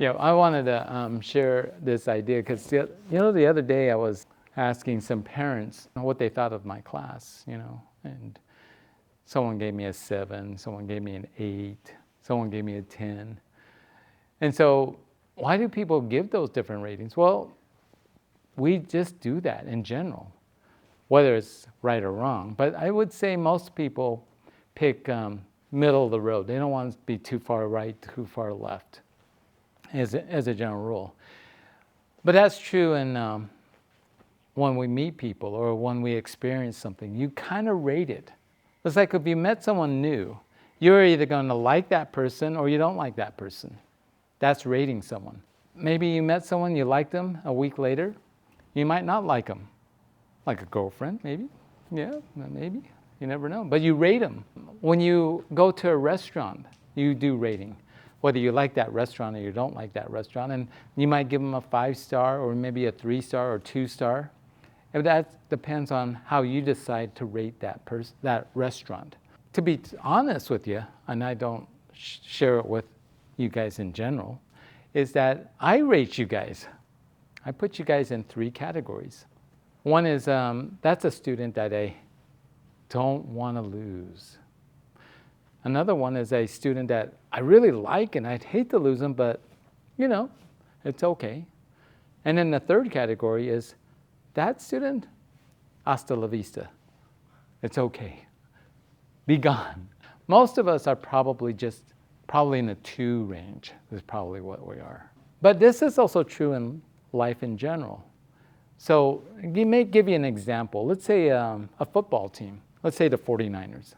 Yeah, I wanted to share this idea because the other day I was asking some parents what they thought of my class, and someone gave me a 7, someone gave me an 8, someone gave me a 10. And so why do people give those different ratings? Well, we just do that in general, whether it's right or wrong. But I would say most people pick middle of the road. They don't want to be too far right, too far left, as a general rule. But that's true in when we meet people or when we experience something. You kind of rate it. It's like if you met someone new, you're either going to like that person or you don't like that person. That's rating someone. Maybe you met someone, you liked them a week later. You might not like them. Like a girlfriend, maybe. Yeah, maybe. You never know. But you rate them. When you go to a restaurant, you do rating. Whether you like that restaurant or you don't like that restaurant. And you might give them a 5-star or maybe a 3-star or 2-star. And that depends on how you decide to rate that restaurant. To be honest with you, and I don't share it with you guys in general, is that I rate you guys. I put you guys in 3 categories. One is that's a student that I don't want to lose. Another one is a student that I really like and I'd hate to lose them, but it's okay. And then the third category is that student, hasta la vista. It's okay. Be gone. Most of us are probably in the 2 range is probably what we are. But this is also true in life in general. So it may give you an example. Let's say a football team. Let's say the 49ers.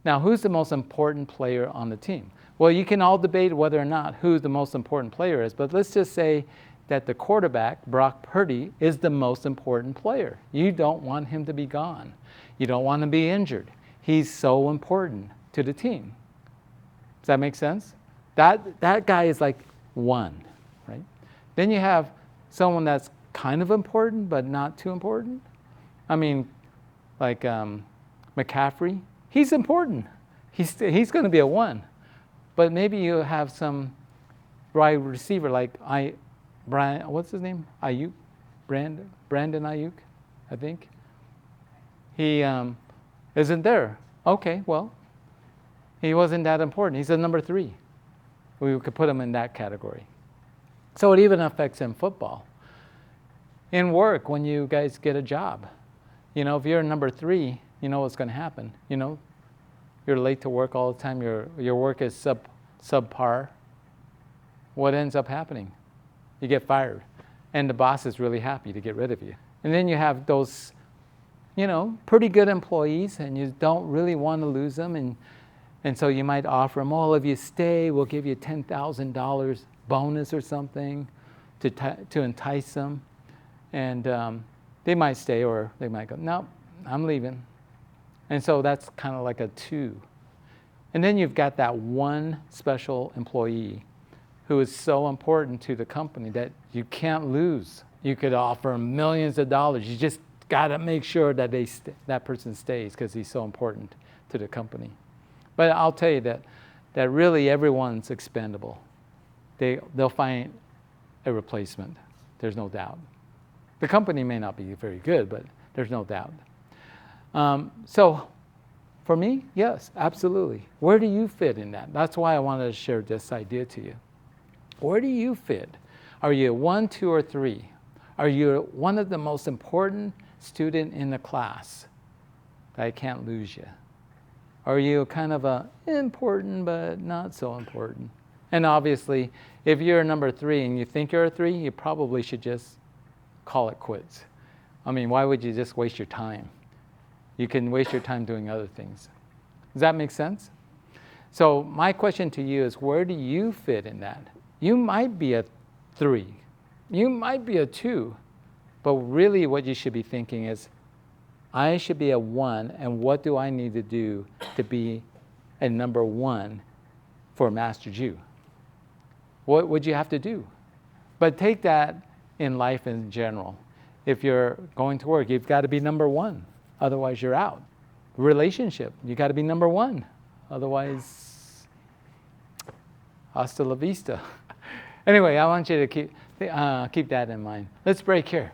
Now, who's the most important player on the team? Well, you can all debate whether or not who the most important player is, but let's just say that the quarterback, Brock Purdy, is the most important player. You don't want him to be gone. You don't want him to be injured. He's so important to the team. Does that make sense? That guy is like 1, right? Then you have someone that's kind of important, but not too important. I mean, like McCaffrey, he's important. He's going to be a 1. But maybe you have some wide receiver like what's his name? Ayuk? Brandon Ayuk, I think. He isn't there. Okay, well, he wasn't that important. He's a number 3. We could put him in that category. So it even affects in football. In work, when you guys get a job, if you're number 3, you know what's going to happen. You're late to work all the time. Your work is subpar. What ends up happening? You get fired, and the boss is really happy to get rid of you. And then you have those, pretty good employees, and you don't really want to lose them, and so you might offer them, if you stay, we'll give you $10,000 bonus or something to entice them. And they might stay or they might go, no, I'm leaving. And so that's kind of like a 2. And then you've got that one special employee who is so important to the company that you can't lose. You could offer millions of dollars. You just got to make sure that that person stays because he's so important to the company. But I'll tell you that really everyone's expendable. They'll find a replacement. There's no doubt. The company may not be very good, but there's no doubt. So for me, yes, absolutely. Where do you fit in that? That's why I wanted to share this idea to you. Where do you fit? Are you 1, 2, or 3? Are you one of the most important student in the class that I can't lose you? Are you kind of important but not so important? And obviously, if you're a number 3 and you think you're a 3, you probably should just call it quits. I mean, why would you just waste your time? You can waste your time doing other things. Does that make sense? So my question to you is, where do you fit in that? You might be a 3. You might be a 2. But really what you should be thinking is, I should be a 1, and what do I need to do to be a number 1 for Master Jew? What would you have to do? But take that in life in general. If you're going to work, you've got to be number 1. Otherwise, you're out. Relationship, you got to be number 1. Otherwise, hasta la vista. Anyway, I want you to keep that in mind. Let's break here.